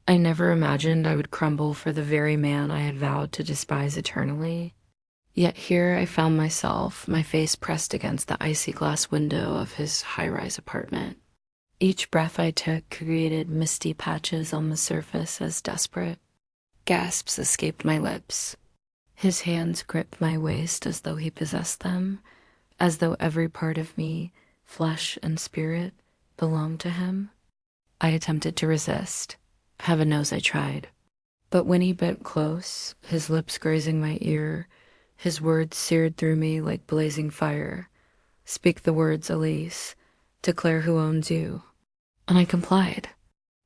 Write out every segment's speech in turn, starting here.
I never imagined I would crumble for the very man I had vowed to despise eternally. Yet here I found myself, my face pressed against the icy glass window of his high-rise apartment. Each breath I took created misty patches on the surface as desperate gasps escaped my lips. His hands gripped my waist as though he possessed them, as though every part of me, flesh and spirit, belonged to him. I attempted to resist. Heaven knows I tried. But when he bent close, his lips grazing my ear, his words seared through me like blazing fire. Speak the words, Elise. Declare who owns you. And I complied,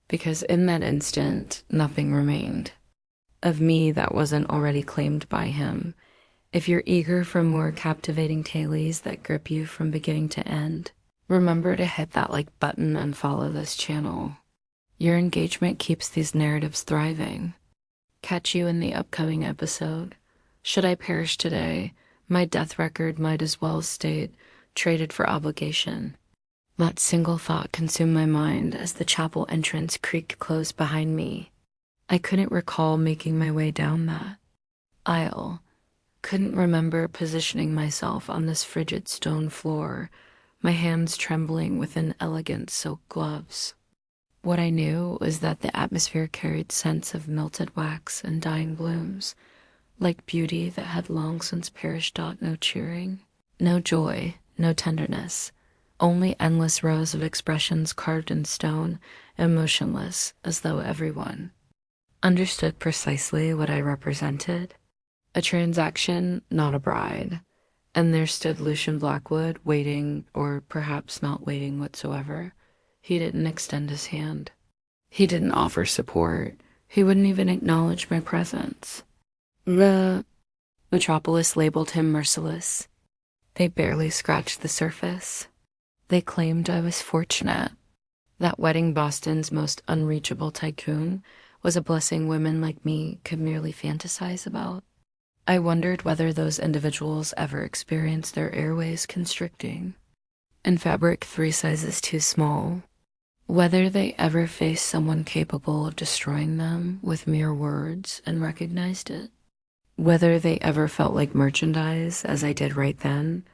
because in that instant, nothing remained of me that wasn't already claimed by him. If you're eager for more captivating tales that grip you from beginning to end, remember to hit that like button and follow this channel. Your engagement keeps these narratives thriving. Catch you in the upcoming episode. Should I perish today, my death record might as well state traded for obligation. That single thought consumed my mind as the chapel entrance creaked closed behind me. I couldn't recall making my way down that aisle. Couldn't remember positioning myself on this frigid stone floor, my hands trembling within elegant silk gloves. What I knew was that the atmosphere carried scents of melted wax and dying blooms, like beauty that had long since perished. No cheering, no joy, no tenderness. Only endless rows of expressions carved in stone and motionless, as though everyone understood precisely what I represented. A transaction, not a bride. And there stood Lucian Blackwood, waiting, or perhaps not waiting whatsoever. He didn't extend his hand. He didn't offer support. He wouldn't even acknowledge my presence. The metropolis labeled him merciless. They barely scratched the surface. They claimed I was fortunate. That wedding Boston's most unreachable tycoon was a blessing women like me could merely fantasize about. I wondered whether those individuals ever experienced their airways constricting in fabric 3 sizes too small, whether they ever faced someone capable of destroying them with mere words and recognized it, whether they ever felt like merchandise as I did right then.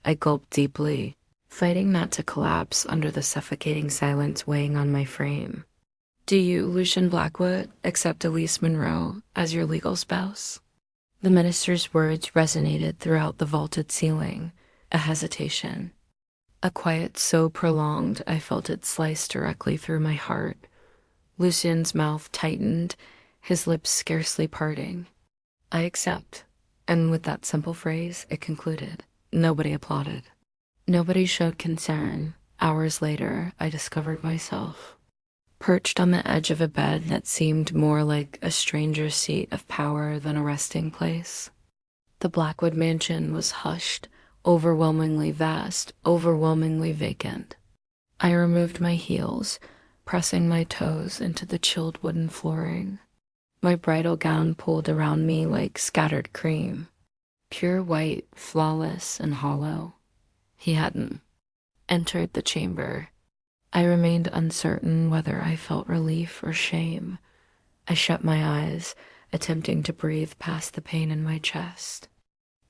I gulped deeply, fighting not to collapse under the suffocating silence weighing on my frame. Do you, Lucian Blackwood, accept Elise Monroe as your legal spouse? The minister's words resonated throughout the vaulted ceiling, a hesitation. A quiet so prolonged I felt it slice directly through my heart. Lucian's mouth tightened, his lips scarcely parting. I accept. And with that simple phrase, it concluded. Nobody applauded. Nobody showed concern. Hours later, I discovered myself perched on the edge of a bed that seemed more like a stranger's seat of power than a resting place. The Blackwood mansion was hushed, overwhelmingly vast, overwhelmingly vacant. I removed my heels, pressing my toes into the chilled wooden flooring. My bridal gown pulled around me like scattered cream, pure white, flawless, and hollow. He hadn't entered the chamber. I remained uncertain whether I felt relief or shame. I shut my eyes, attempting to breathe past the pain in my chest.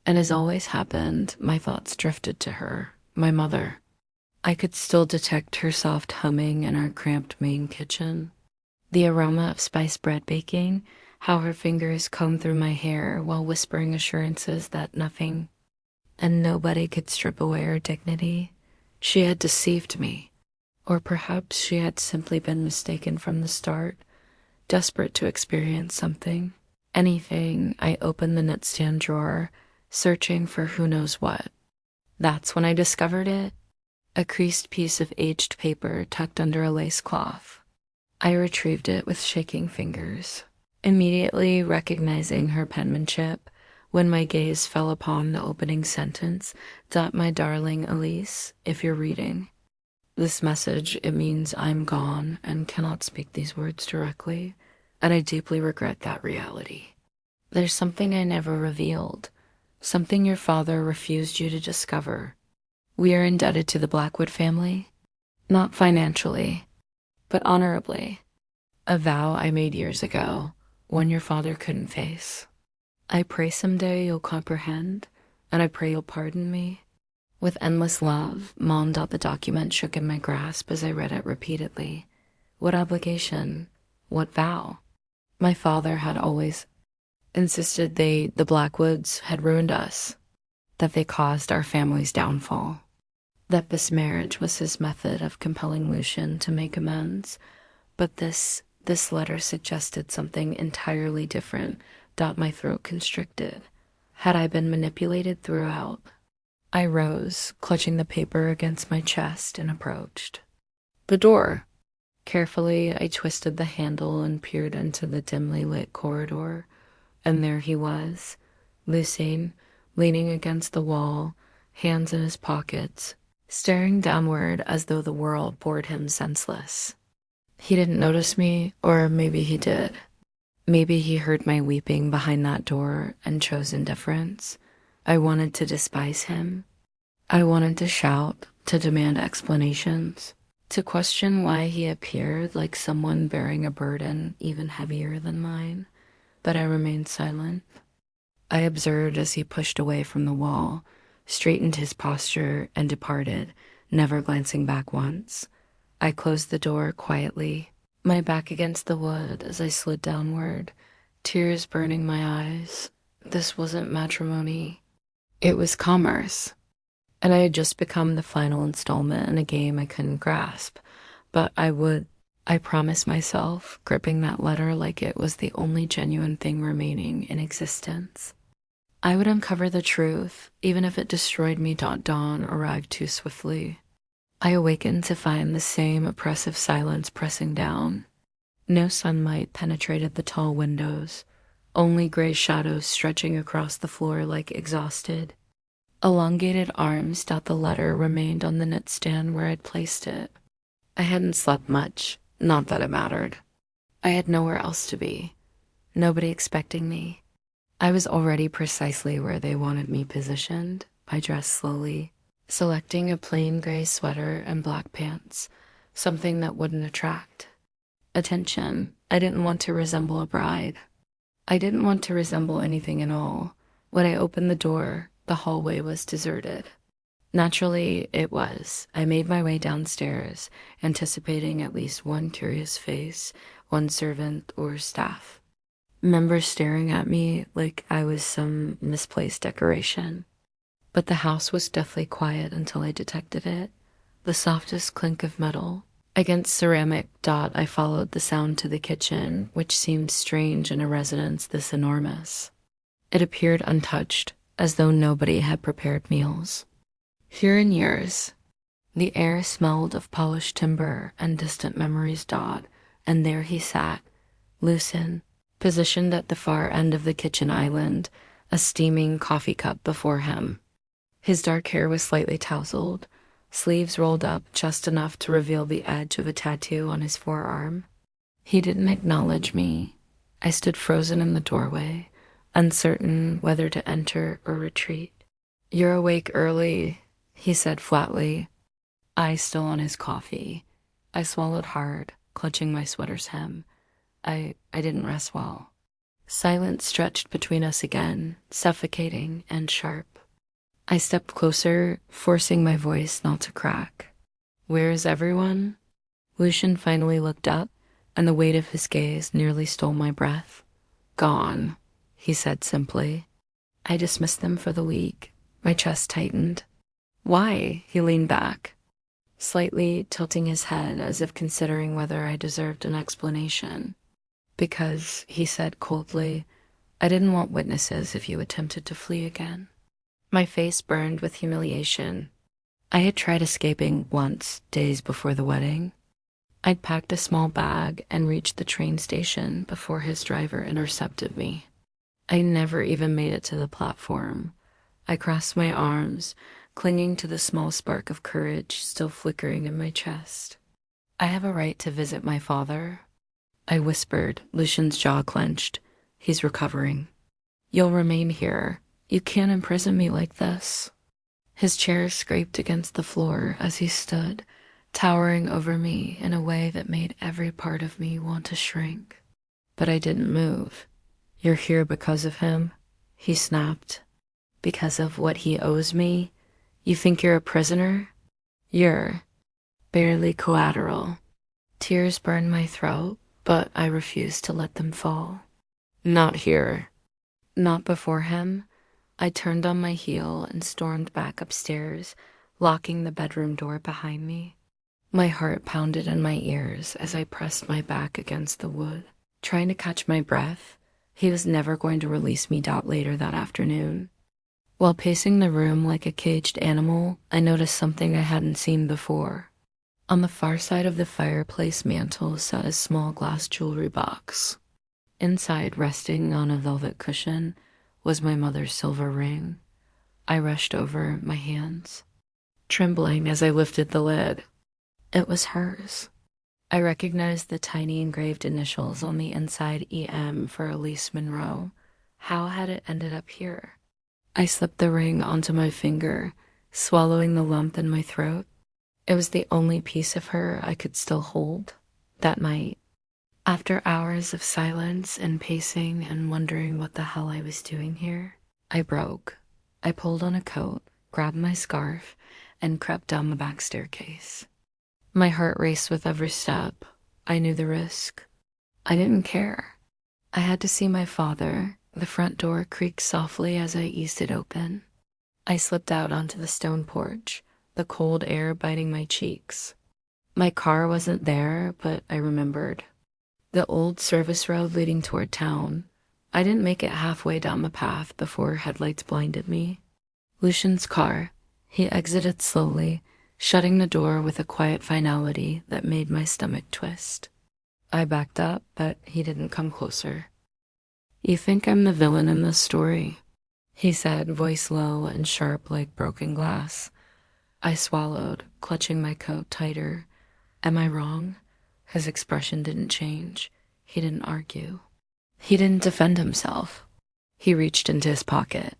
And as always happened, my thoughts drifted to her, my mother. I could still detect her soft humming in our cramped main kitchen. The aroma of spiced bread baking, how her fingers combed through my hair while whispering assurances that nothing and nobody could strip away her dignity. She had deceived me. Or perhaps she had simply been mistaken from the start, desperate to experience something. Anything. I opened the nightstand drawer, searching for who knows what. That's when I discovered it. A creased piece of aged paper tucked under a lace cloth. I retrieved it with shaking fingers, immediately recognizing her penmanship when my gaze fell upon the opening sentence. My darling Elise, if you're reading this message, it means I'm gone and cannot speak these words directly, and I deeply regret that reality. There's something I never revealed, something your father refused you to discover. We are indebted to the Blackwood family, not financially, but honorably. A vow I made years ago, one your father couldn't face. I pray someday you'll comprehend, and I pray you'll pardon me. With endless love, Mom. The document shook in my grasp as I read it repeatedly. What obligation? What vow? My father had always insisted the Blackwoods, had ruined us, that they caused our family's downfall, that this marriage was his method of compelling Lucian to make amends. But this letter suggested something entirely different. My throat constricted. Had I been manipulated throughout? I rose, clutching the paper against my chest, and approached the door. Carefully, I twisted the handle and peered into the dimly lit corridor, and there he was, Lucien, leaning against the wall, hands in his pockets, staring downward as though the world bored him senseless. He didn't notice me, or maybe he did. Maybe he heard my weeping behind that door and chose indifference. I wanted to despise him. I wanted to shout, to demand explanations, to question why he appeared like someone bearing a burden even heavier than mine. But I remained silent. I observed as he pushed away from the wall, straightened his posture, and departed, never glancing back once. I closed the door quietly, my back against the wood as I slid downward, tears burning my eyes. This wasn't matrimony. It was commerce. And I had just become the final installment in a game I couldn't grasp. But I promised myself, gripping that letter like it was the only genuine thing remaining in existence. I would uncover the truth, even if it destroyed me. Dawn arrived too swiftly. I awakened to find the same oppressive silence pressing down. No sunlight penetrated the tall windows, only gray shadows stretching across the floor like exhausted, elongated arms. The letter remained on the nightstand where I'd placed it. I hadn't slept much, not that it mattered. I had nowhere else to be, nobody expecting me. I was already precisely where they wanted me positioned. I dressed slowly, selecting a plain gray sweater and black pants, something that wouldn't attract attention. I didn't want to resemble a bride. I didn't want to resemble anything at all. When I opened the door, the hallway was deserted. Naturally, it was. I made my way downstairs, anticipating at least one curious face, one servant or staff, members staring at me like I was some misplaced decoration. But the house was deathly quiet until I detected it. The softest clink of metal against ceramic. I followed the sound to the kitchen, which seemed strange in a residence this enormous. It appeared untouched, as though nobody had prepared meals here in years. The air smelled of polished timber and distant memories. And there he sat, Lucien, positioned at the far end of the kitchen island, a steaming coffee cup before him. His dark hair was slightly tousled, sleeves rolled up just enough to reveal the edge of a tattoo on his forearm. He didn't acknowledge me. I stood frozen in the doorway, uncertain whether to enter or retreat. "You're awake early," he said flatly, eyes still on his coffee. I swallowed hard, clutching my sweater's hem. I didn't rest well. Silence stretched between us again, suffocating and sharp. I stepped closer, forcing my voice not to crack. "Where is everyone?" Lucien finally looked up, and the weight of his gaze nearly stole my breath. "Gone," he said simply. "I dismissed them for the week." My chest tightened. "Why?" He leaned back, slightly tilting his head as if considering whether I deserved an explanation. "Because," he said coldly, "I didn't want witnesses if you attempted to flee again." My face burned with humiliation. I had tried escaping once, days before the wedding. I'd packed a small bag and reached the train station before his driver intercepted me. I never even made it to the platform. I crossed my arms, clinging to the small spark of courage still flickering in my chest. "I have a right to visit my father," I whispered. Lucian's jaw clenched. "He's recovering. You'll remain here. You can't imprison me like this." His chair scraped against the floor as he stood, towering over me in a way that made every part of me want to shrink. But I didn't move. "You're here because of him?" he snapped. "Because of what he owes me? You think you're a prisoner? You're barely collateral." Tears burned my throat, but I refused to let them fall. "Not here." Not before him. I turned on my heel and stormed back upstairs, locking the bedroom door behind me. My heart pounded in my ears as I pressed my back against the wood, trying to catch my breath. He was never going to release me later that afternoon. While pacing the room like a caged animal, I noticed something I hadn't seen before. On the far side of the fireplace mantel sat a small glass jewelry box. Inside, resting on a velvet cushion, was my mother's silver ring. I rushed over my hands, trembling as I lifted the lid. It was hers. I recognized the tiny engraved initials on the inside, EM for Elise Monroe. How had it ended up here? I slipped the ring onto my finger, swallowing the lump in my throat. It was the only piece of her I could still hold that night. After hours of silence and pacing and wondering what the hell I was doing here, I broke. I pulled on a coat, grabbed my scarf, and crept down the back staircase. My heart raced with every step. I knew the risk. I didn't care. I had to see my father. The front door creaked softly as I eased it open. I slipped out onto the stone porch, the cold air biting my cheeks. My car wasn't there, but I remembered. The old service road leading toward town. I didn't make it halfway down the path before headlights blinded me. Lucian's car. He exited slowly, shutting the door with a quiet finality that made my stomach twist. I backed up, but he didn't come closer. "You think I'm the villain in this story?" he said, voice low and sharp like broken glass. I swallowed, clutching my coat tighter. Am I wrong? His expression didn't change. He didn't argue. He didn't defend himself. He reached into his pocket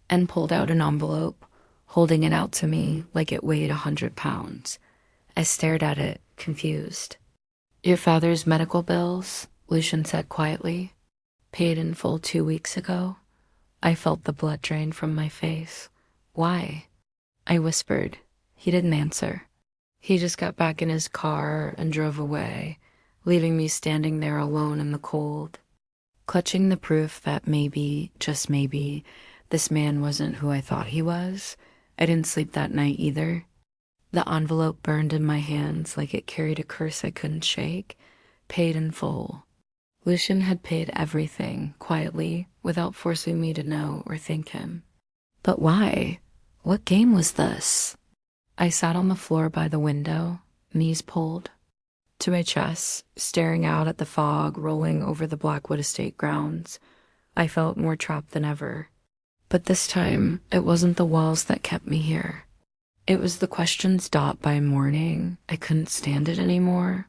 and pulled out an envelope, holding it out to me like it weighed 100 pounds. I stared at it, confused. "Your father's medical bills," Lucian said quietly. "Paid in full 2 weeks ago." I felt the blood drain from my face. "Why?" I whispered. He didn't answer. He just got back in his car and drove away, leaving me standing there alone in the cold, clutching the proof that maybe, just maybe, this man wasn't who I thought he was. I didn't sleep that night either. The envelope burned in my hands like it carried a curse I couldn't shake. Paid in full. Lucian had paid everything, quietly, without forcing me to know or thank him. But why? What game was this? I sat on the floor by the window, knees pulled to my chest, staring out at the fog rolling over the Blackwood estate grounds. I felt more trapped than ever. But this time, it wasn't the walls that kept me here. It was the questions dot by morning. I couldn't stand it anymore.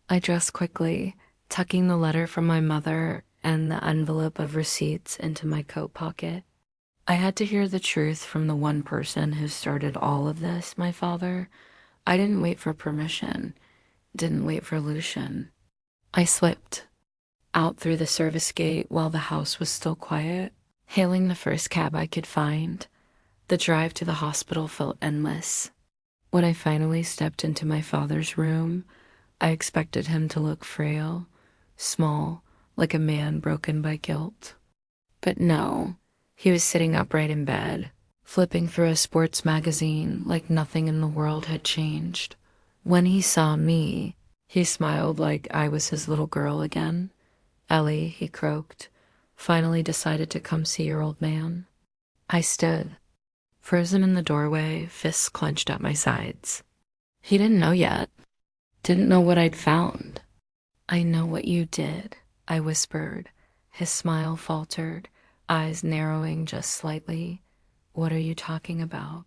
I dressed quickly, tucking the letter from my mother and the envelope of receipts into my coat pocket. I had to hear the truth from the one person who started all of this, my father. I didn't wait for permission, didn't wait for Lucian. I slipped out through the service gate while the house was still quiet, hailing the first cab I could find. The drive to the hospital felt endless. When I finally stepped into my father's room, I expected him to look frail, small, like a man broken by guilt. But no. He was sitting upright in bed, flipping through a sports magazine like nothing in the world had changed. When he saw me, he smiled like I was his little girl again. "Ellie," he croaked, "finally decided to come see your old man." I stood, frozen in the doorway, fists clenched at my sides. He didn't know yet. Didn't know what I'd found. "I know what you did," I whispered. His smile faltered, eyes narrowing just slightly. "What are you talking about?"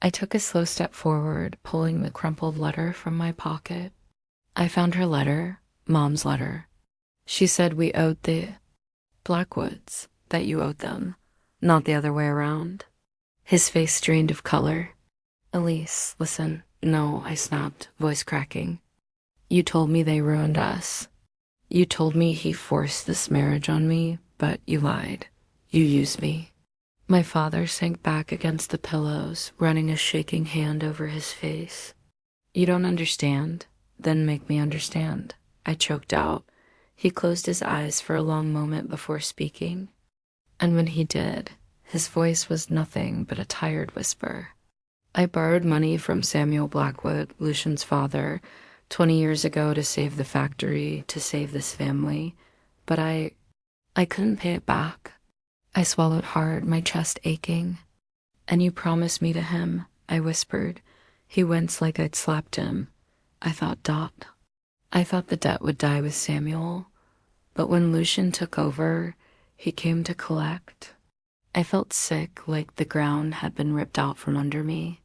I took a slow step forward, pulling the crumpled letter from my pocket. I found her letter, Mom's letter. She said we owed the Blackwoods, that you owed them, not the other way around. His face drained of color. "Elise, listen, No, I snapped, voice cracking. You told me they ruined us. You told me he forced this marriage on me, but you lied. You used me. My father sank back against the pillows, running a shaking hand over his face. You don't understand? Then make me understand. I choked out. He closed his eyes for a long moment before speaking. And when he did, his voice was nothing but a tired whisper. I borrowed money from Samuel Blackwood, Lucian's father, 20 years ago to save the factory, to save this family. But I couldn't pay it back. I swallowed hard, my chest aching. And you promised me to him, I whispered. He winced like I'd slapped him. I thought the debt would die with Samuel. But when Lucian took over, he came to collect. I felt sick, like the ground had been ripped out from under me.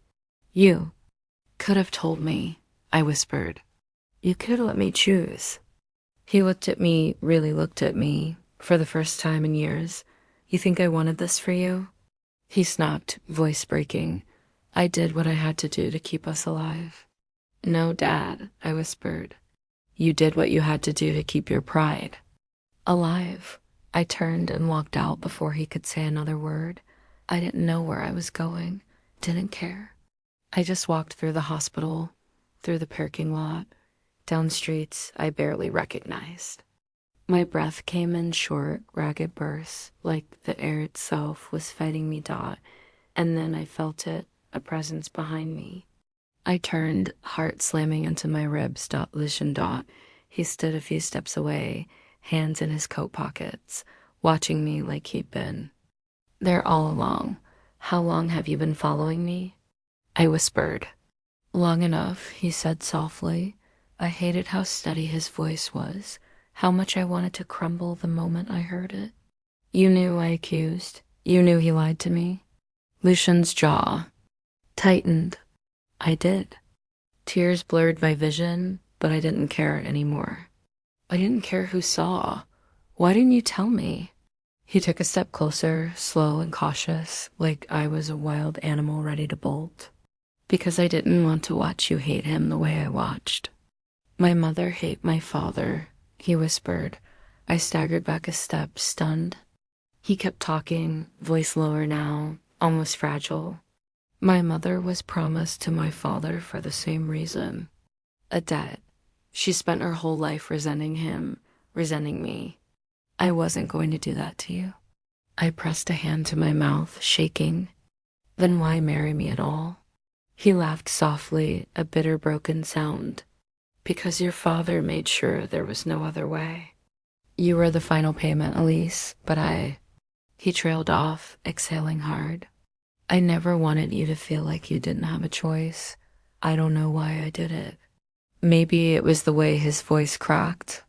You could have told me, I whispered. You could let me choose. He looked at me, really looked at me, for the first time in years. You think I wanted this for you? He snapped, voice breaking. I did what I had to do to keep us alive. No, Dad, I whispered. You did what you had to do to keep your pride alive. I turned and walked out before he could say another word. I didn't know where I was going, didn't care. I just walked through the hospital, through the parking lot, down streets I barely recognized. My breath came in short, ragged bursts, like the air itself was fighting me. And then I felt it, a presence behind me. I turned, heart slamming into my ribs. Lucian. He stood a few steps away, hands in his coat pockets, watching me like he'd been there all along. How long have you been following me? I whispered. Long enough, he said softly. I hated how steady his voice was, how much I wanted to crumble the moment I heard it. You knew, I accused. You knew he lied to me. Lucian's jaw tightened. I did. Tears blurred my vision, but I didn't care anymore. I didn't care who saw. Why didn't you tell me? He took a step closer, slow and cautious, like I was a wild animal ready to bolt. Because I didn't want to watch you hate him the way I watched. My mother hate my father, he whispered. I staggered back a step, stunned. He kept talking, voice lower now, almost fragile. My mother was promised to my father for the same reason. A debt. She spent her whole life resenting him, resenting me. I wasn't going to do that to you. I pressed a hand to my mouth, shaking. Then why marry me at all? He laughed softly, a bitter, broken sound. Because your father made sure there was no other way. You were the final payment, Elise, but He trailed off, exhaling hard. I never wanted you to feel like you didn't have a choice. I don't know why I did it. Maybe it was the way his voice cracked.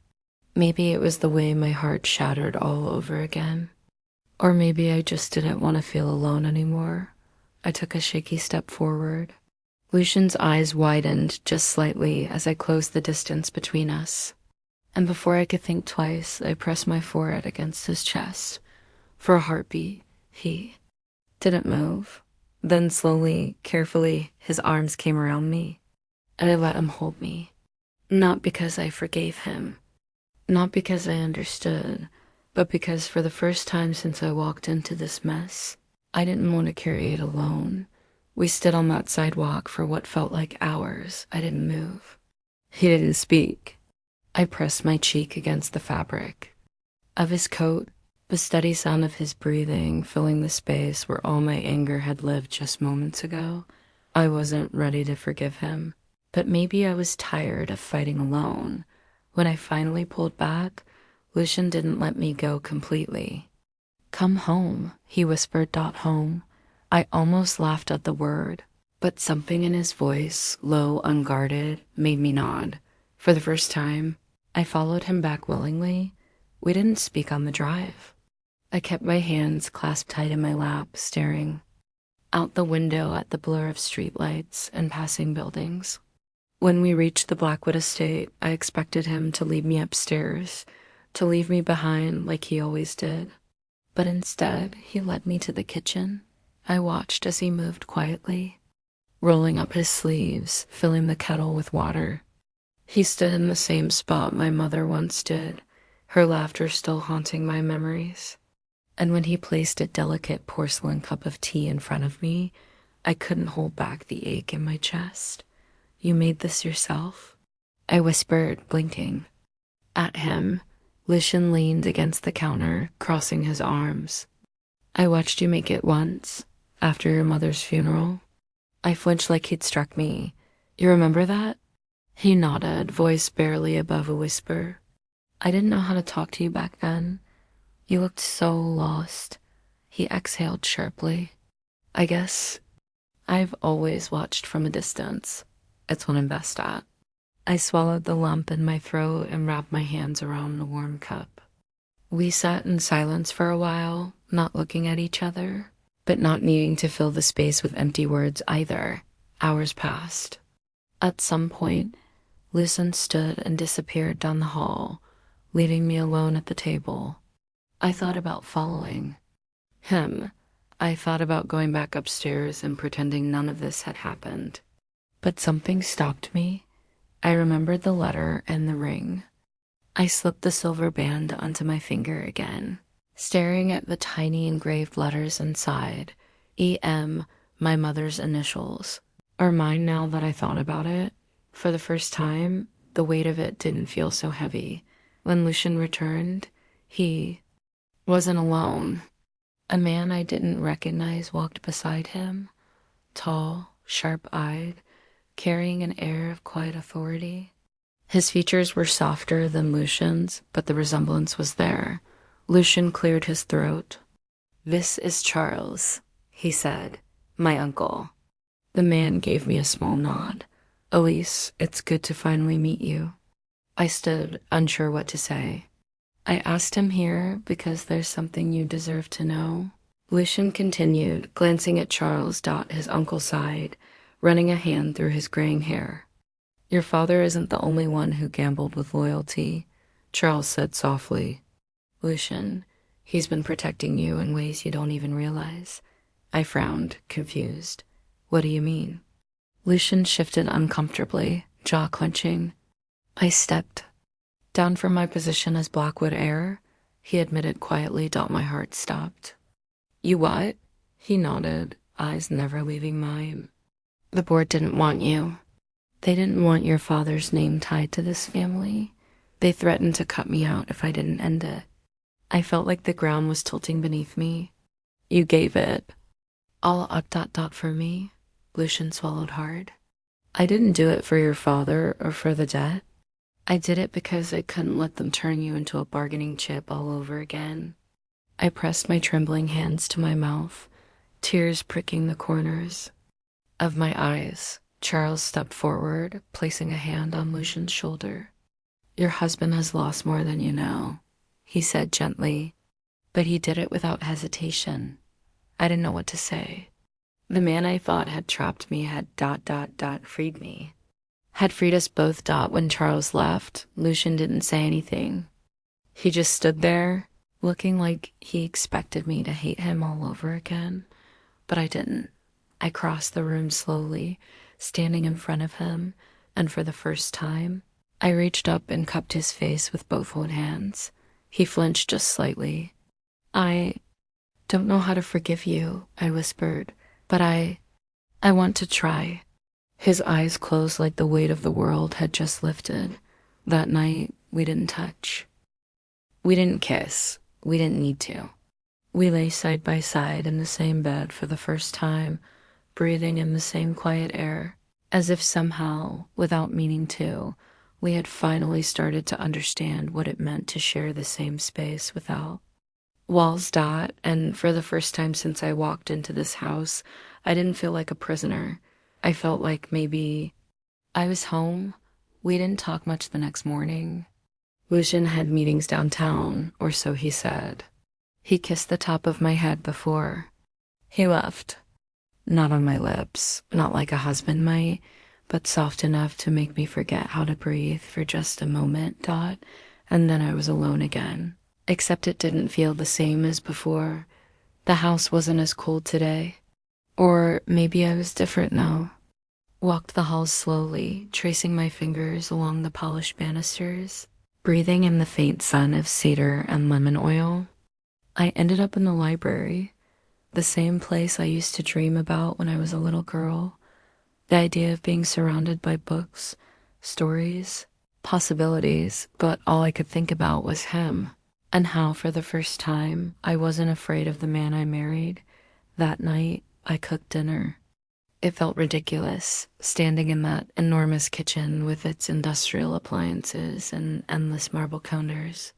Maybe it was the way my heart shattered all over again. Or maybe I just didn't want to feel alone anymore. I took a shaky step forward. Lucian's eyes widened just slightly as I closed the distance between us. And before I could think twice, I pressed my forehead against his chest. For a heartbeat, he didn't move. Then slowly, carefully, his arms came around me, and I let him hold me. Not because I forgave him, not because I understood, but because for the first time since I walked into this mess, I didn't want to carry it alone. We stood on that sidewalk for what felt like hours. I didn't move. He didn't speak. I pressed my cheek against the fabric of his coat, the steady sound of his breathing filling the space where all my anger had lived just moments ago. I wasn't ready to forgive him, but maybe I was tired of fighting alone. When I finally pulled back, Lucian didn't let me go completely. Come home, he whispered. Home. I almost laughed at the word, but something in his voice, low, unguarded, made me nod. For the first time, I followed him back willingly. We didn't speak on the drive. I kept my hands clasped tight in my lap, staring out the window at the blur of streetlights and passing buildings. When we reached the Blackwood estate, I expected him to lead me upstairs, to leave me behind like he always did. But instead, he led me to the kitchen. I watched as he moved quietly. rolling up his sleeves, filling the kettle with water. He stood in the same spot my mother once stood, her laughter still haunting my memories. And when he placed a delicate porcelain cup of tea in front of me, I couldn't hold back the ache in my chest. "You made this yourself?" I whispered, blinking. At him, Lucian leaned against the counter, crossing his arms. "I watched you make it once, after your mother's funeral." I flinched like he'd struck me. "You remember that?" He nodded, voice barely above a whisper. "I didn't know how to talk to you back then. You looked so lost." He exhaled sharply. "I guess I've always watched from a distance. It's what I'm best at." I swallowed the lump in my throat and wrapped my hands around the warm cup. We sat in silence for a while, not looking at each other, but not needing to fill the space with empty words either. Hours passed. At some point, Lucen stood and disappeared down the hall, leaving me alone at the table. I thought about following him. I thought about going back upstairs and pretending none of this had happened. But something stopped me. I remembered the letter and the ring. I slipped the silver band onto my finger again, staring at the tiny engraved letters inside. E.M., my mother's initials, are mine now that I thought about it. For the first time, the weight of it didn't feel so heavy. When Lucian returned, he wasn't alone. A man I didn't recognize walked beside him, tall, sharp-eyed, carrying an air of quiet authority. His features were softer than Lucian's, but the resemblance was there. Lucian cleared his throat. "This is Charles," he said, "my uncle." The man gave me a small nod. "Elise, it's good to finally meet you." I stood, unsure what to say. "I asked him here because there's something you deserve to know." Lucian continued, glancing at Charles, his uncle's side, running a hand through his graying hair. "Your father isn't the only one who gambled with loyalty," Charles said softly. "Lucian, he's been protecting you in ways you don't even realize." I frowned, confused. "What do you mean?" Lucian shifted uncomfortably, jaw clenching. I stepped down from my position as Blackwood heir, he admitted quietly. My heart stopped. "You what?" He nodded, eyes never leaving mine. "The board didn't want you. They didn't want your father's name tied to this family. They threatened to cut me out if I didn't end it." I felt like the ground was tilting beneath me. "You gave it all up for me?" Lucian swallowed hard. "I didn't do it for your father or for the debt. I did it because I couldn't let them turn you into a bargaining chip all over again." I pressed my trembling hands to my mouth, tears pricking the corners of my eyes. Charles stepped forward, placing a hand on Lucian's shoulder. "Your husband has lost more than you know," he said gently, but he did it without hesitation. I didn't know what to say. The man I thought had trapped me had freed me. Had freed us both. When Charles left, Lucian didn't say anything. He just stood there, looking like he expected me to hate him all over again. But I didn't. I crossed the room slowly, standing in front of him, and for the first time, I reached up and cupped his face with both hands. He flinched just slightly. "I don't know how to forgive you," I whispered, "but I want to try." His eyes closed like the weight of the world had just lifted. That night, we didn't touch. We didn't kiss. We didn't need to. We lay side by side in the same bed for the first time, breathing in the same quiet air, as if somehow, without meaning to, we had finally started to understand what it meant to share the same space without walls. And for the first time since I walked into this house, I didn't feel like a prisoner. I felt like maybe I was home. We didn't talk much the next morning. Lucian had meetings downtown, or so he said. He kissed the top of my head before he left. Not on my lips, not like a husband might, but soft enough to make me forget how to breathe for just a moment. And then I was alone again. Except it didn't feel the same as before. The house wasn't as cold today. Or maybe I was different now. Walked the halls slowly, tracing my fingers along the polished banisters, breathing in the faint scent of cedar and lemon oil. I ended up in the library, the same place I used to dream about when I was a little girl. The idea of being surrounded by books, stories, possibilities, but all I could think about was him, and how for the first time I wasn't afraid of the man I married. That night, I cooked dinner. It felt ridiculous, standing in that enormous kitchen with its industrial appliances and endless marble counters.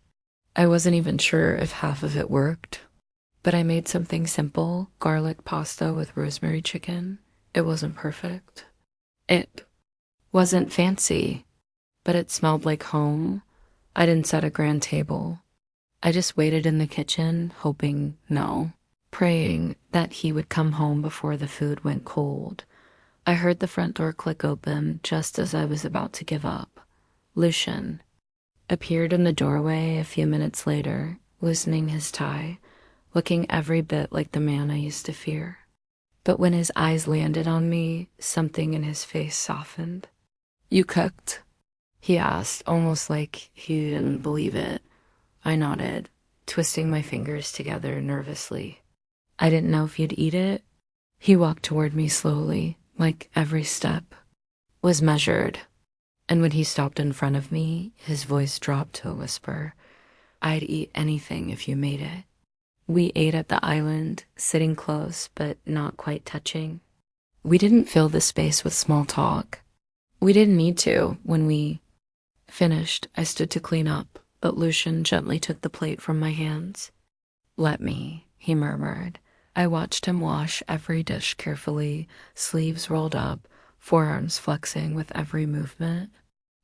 I wasn't even sure if half of it worked, but I made something simple, garlic pasta with rosemary chicken. It wasn't perfect. It wasn't fancy, but it smelled like home. I didn't set a grand table. I just waited in the kitchen, hoping no, praying that he would come home before the food went cold. I heard the front door click open just as I was about to give up. Lucian appeared in the doorway a few minutes later, loosening his tie, looking every bit like the man I used to fear. But when his eyes landed on me, something in his face softened. "You cooked?" he asked, almost like he didn't believe it. I nodded, twisting my fingers together nervously. "I didn't know if you'd eat it." He walked toward me slowly, like every step was measured. And when he stopped in front of me, his voice dropped to a whisper. "I'd eat anything if you made it." We ate at the island, sitting close but not quite touching. We didn't fill the space with small talk. We didn't need to. When we finished, I stood to clean up, but Lucian gently took the plate from my hands. "Let me," he murmured. I watched him wash every dish carefully, sleeves rolled up, forearms flexing with every movement.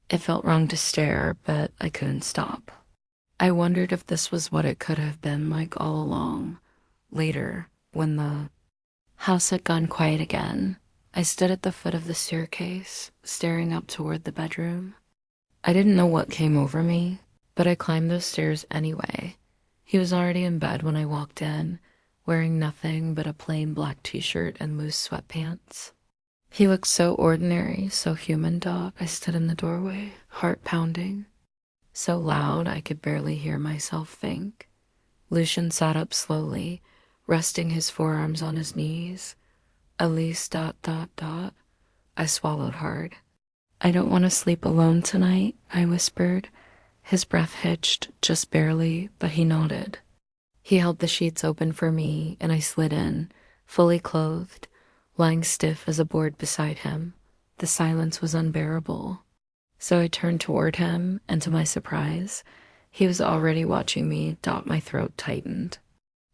It felt wrong to stare, but I couldn't stop. I wondered if this was what it could have been like all along. Later, when the house had gone quiet again, I stood at the foot of the staircase, staring up toward the bedroom. I didn't know what came over me, but I climbed those stairs anyway. He was already in bed when I walked in, wearing nothing but a plain black t-shirt and loose sweatpants. He looked so ordinary, so human, dog. I stood in the doorway, heart pounding, so loud I could barely hear myself think. Lucian sat up slowly, resting his forearms on his knees. "Elise ... I swallowed hard. "I don't want to sleep alone tonight," I whispered. His breath hitched, just barely, but he nodded. He held the sheets open for me, and I slid in, fully clothed, lying stiff as a board beside him. The silence was unbearable. So I turned toward him, and to my surprise, he was already watching me. My throat tightened.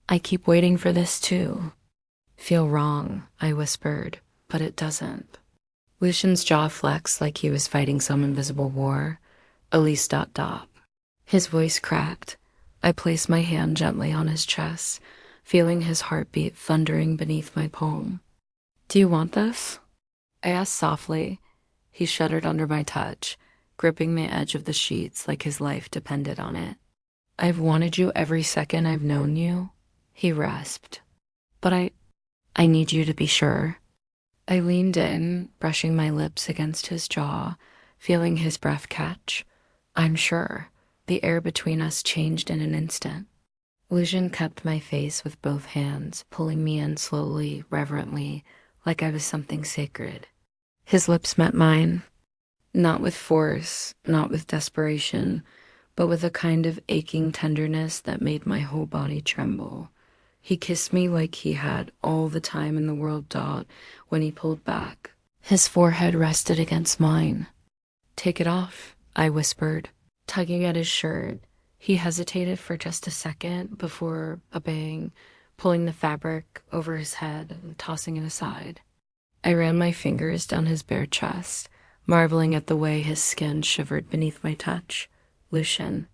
"I keep waiting for this too." "Feel wrong," I whispered, "but it doesn't." Lucian's jaw flexed like he was fighting some invisible war. "Elise ... His voice cracked. I placed my hand gently on his chest, feeling his heartbeat thundering beneath my palm. "Do you want this?" I asked softly. He shuddered under my touch, gripping the edge of the sheets like his life depended on it. "I've wanted you every second I've known you," he rasped. "But I need you to be sure." I leaned in, brushing my lips against his jaw, feeling his breath catch. "I'm sure." The air between us changed in an instant. Lucian kept my face with both hands, pulling me in slowly, reverently, like I was something sacred. His lips met mine, not with force, not with desperation, but with a kind of aching tenderness that made my whole body tremble. He kissed me like he had all the time in the world. When he pulled back, his forehead rested against mine. "Take it off," I whispered, tugging at his shirt. He hesitated for just a second before obeying, pulling the fabric over his head and tossing it aside. I ran my fingers down his bare chest, marveling at the way his skin shivered beneath my touch. Lucian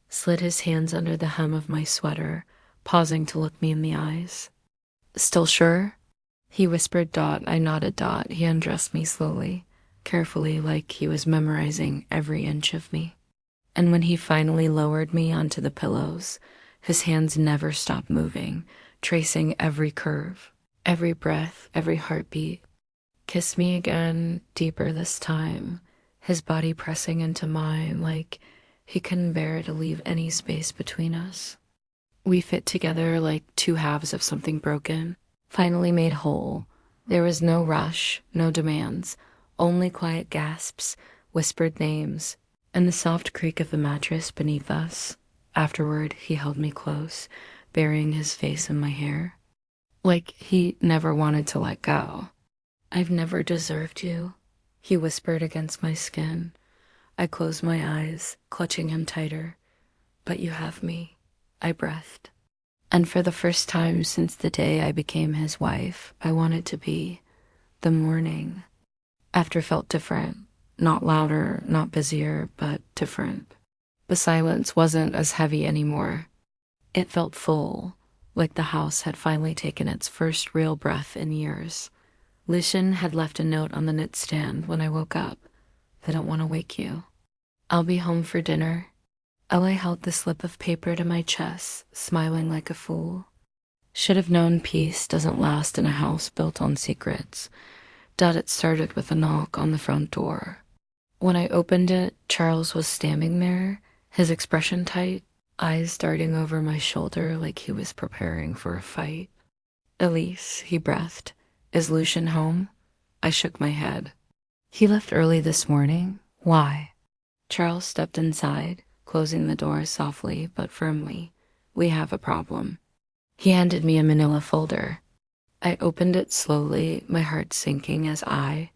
slid his hands under the hem of my sweater, pausing to look me in the eyes. "Still sure?" he whispered. I nodded. He undressed me slowly, carefully, like he was memorizing every inch of me. And when he finally lowered me onto the pillows, his hands never stopped moving, tracing every curve, every breath, every heartbeat. Kissed me again, deeper this time, his body pressing into mine like he couldn't bear to leave any space between us. We fit together like two halves of something broken, finally made whole. There was no rush, no demands, only quiet gasps, whispered names, and the soft creak of the mattress beneath us. Afterward, he held me close, burying his face in my hair, like he never wanted to let go. "I've never deserved you," he whispered against my skin. I closed my eyes, clutching him tighter. "But you have me," I breathed. And for the first time since the day I became his wife, I wanted to be. The morning after felt different, not louder, not busier, but different. The silence wasn't as heavy anymore. It felt full, like the house had finally taken its first real breath in years. Lucian had left a note on the nightstand when I woke up. "I don't want to wake you. I'll be home for dinner." I held the slip of paper to my chest, smiling like a fool. Should have known peace doesn't last in a house built on secrets. It started with a knock on the front door. When I opened it, Charles was standing there, his expression tight, eyes darting over my shoulder like he was preparing for a fight. "Elise," he breathed, "is Lucian home?" I shook my head. "He left early this morning. Why?" Charles stepped inside, closing the door softly but firmly. "We have a problem." He handed me a manila folder. I opened it slowly, my heart sinking as I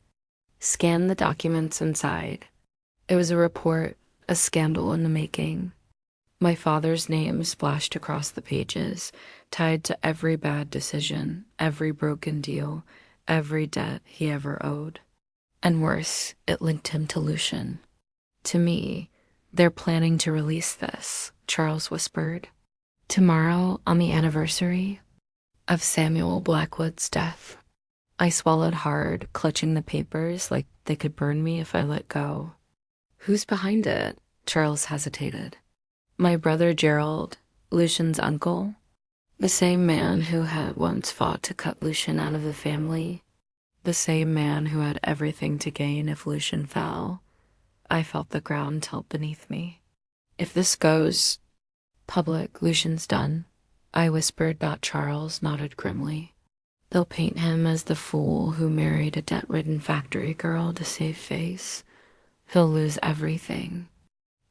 scanned the documents inside. It was a report, a scandal in the making. My father's name splashed across the pages, tied to every bad decision, every broken deal, every debt he ever owed. And worse, it linked him to Lucian. To me. "They're planning to release this," Charles whispered. "Tomorrow, on the anniversary of Samuel Blackwood's death." I swallowed hard, clutching the papers like they could burn me if I let go. "Who's behind it?" Charles hesitated. "My brother Gerald, Lucian's uncle, the same man who had once fought to cut Lucian out of the family, the same man who had everything to gain if Lucian fell." I felt the ground tilt beneath me. "If this goes public, Lucian's done," I whispered. Charles nodded grimly. "They'll paint him as the fool who married a debt-ridden factory girl to save face. He'll lose everything."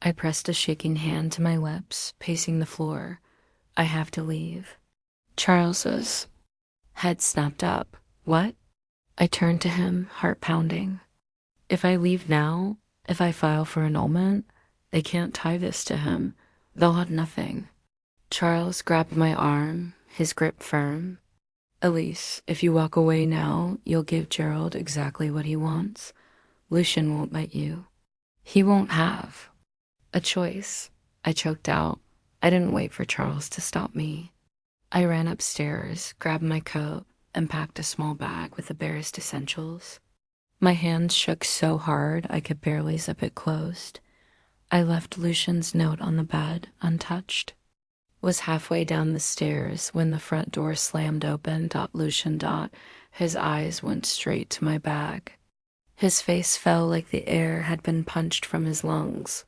I pressed a shaking hand to my lips, pacing the floor. "I have to leave." Charles's head snapped up. "What?" I turned to him, heart pounding. "If I leave now, if I file for annulment, they can't tie this to him. They'll have nothing." Charles grabbed my arm, his grip firm. "Elise, if you walk away now, you'll give Gerald exactly what he wants. Lucian won't let you. He won't have a choice." I choked out. I didn't wait for Charles to stop me. I ran upstairs, grabbed my coat, and packed a small bag with the barest essentials. My hands shook so hard I could barely zip it closed. I left Lucian's note on the bed, untouched. Was halfway down the stairs when the front door slammed open. Lucian. His eyes went straight to my bag. His face fell like the air had been punched from his lungs.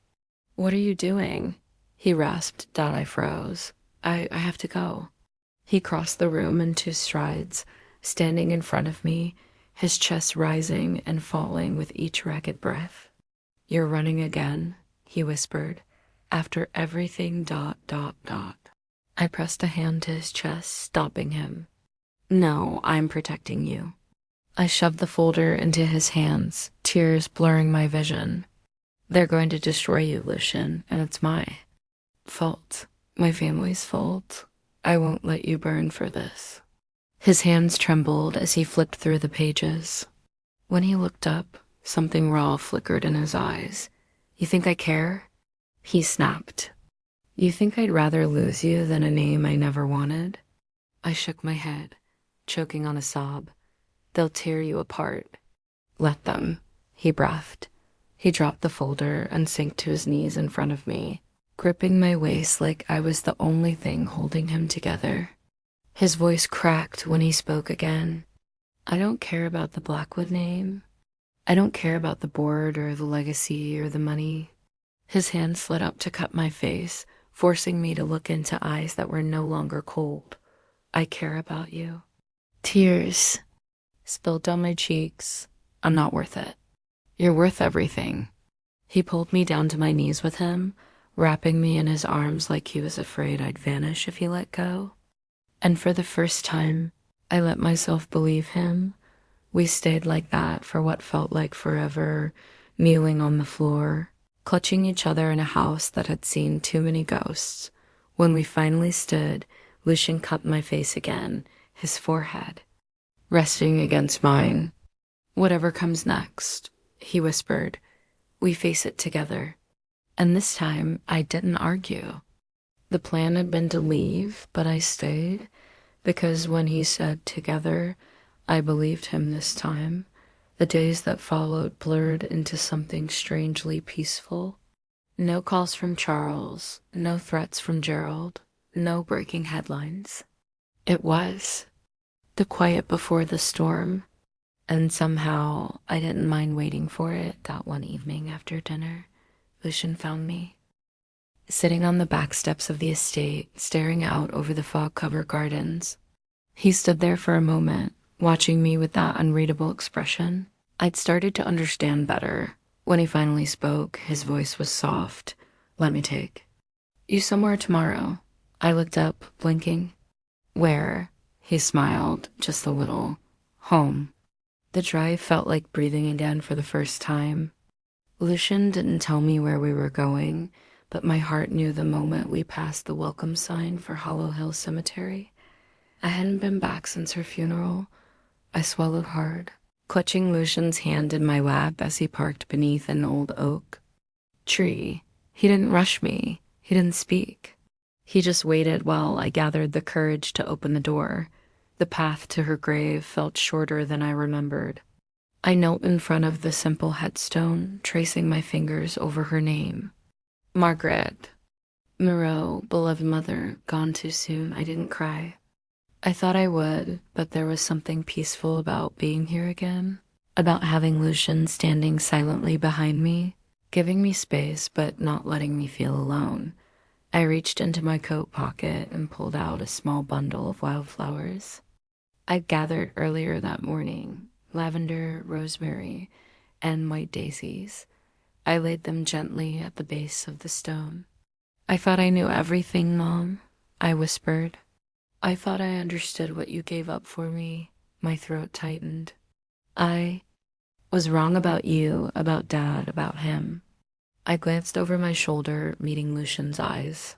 "What are you doing?" he rasped. I froze. I have to go." He crossed the room in 2 strides, standing in front of me, his chest rising and falling with each ragged breath. "You're running again," he whispered. "After everything. I pressed a hand to his chest, stopping him. "No, I'm protecting you." I shoved the folder into his hands, tears blurring my vision. "They're going to destroy you, Lucian, and it's my fault. My family's fault. I won't let you burn for this." His hands trembled as he flipped through the pages. When he looked up, something raw flickered in his eyes. "You think I care?" He snapped. "You think I'd rather lose you than a name I never wanted?" I shook my head, choking on a sob. "They'll tear you apart." "Let them," he breathed. He dropped the folder and sank to his knees in front of me, gripping my waist like I was the only thing holding him together. His voice cracked when he spoke again. I don't care about the Blackwood name. I don't care about the board or the legacy or the money. His hand slid up to cup my face, forcing me to look into eyes that were no longer cold. I care about you. Tears spilled down my cheeks. I'm not worth it. You're worth everything. He pulled me down to my knees with him, wrapping me in his arms like he was afraid I'd vanish if he let go. And for the first time, I let myself believe him. We stayed like that for what felt like forever, mewing on the floor, clutching each other in a house that had seen too many ghosts. When we finally stood, Lucian cupped my face again, his forehead resting against mine. Whatever comes next, he whispered, we face it together. And this time, I didn't argue. The plan had been to leave, but I stayed, because when he said together, I believed him this time. The days that followed blurred into something strangely peaceful. No calls from Charles, no threats from Gerald, no breaking headlines. It was the quiet before the storm, and somehow I didn't mind waiting for it. That one evening after dinner, Lucian found me, sitting on the back steps of the estate, staring out over the fog-covered gardens. He stood there for a moment, watching me with that unreadable expression. I'd started to understand better. When he finally spoke, his voice was soft. Let me take you somewhere tomorrow. I looked up, blinking. Where? He smiled, just a little. Home. The drive felt like breathing again for the first time. Lucian didn't tell me where we were going, but my heart knew the moment we passed the welcome sign for Hollow Hill Cemetery. I hadn't been back since her funeral. I swallowed hard, clutching Lucian's hand in my lap as he parked beneath an old oak tree. He didn't rush me. He didn't speak. He just waited while I gathered the courage to open the door. The path to her grave felt shorter than I remembered. I knelt in front of the simple headstone, tracing my fingers over her name. Margaret. Moreau, beloved mother, gone too soon. I didn't cry. I thought I would, but there was something peaceful about being here again, about having Lucian standing silently behind me, giving me space but not letting me feel alone. I reached into my coat pocket and pulled out a small bundle of wildflowers I'd gathered earlier that morning, lavender, rosemary, and white daisies. I laid them gently at the base of the stone. I thought I knew everything, Mom, I whispered. I thought I understood what you gave up for me. My throat tightened. I was wrong about you, about Dad, about him. I glanced over my shoulder, meeting Lucian's eyes.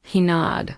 He nodded.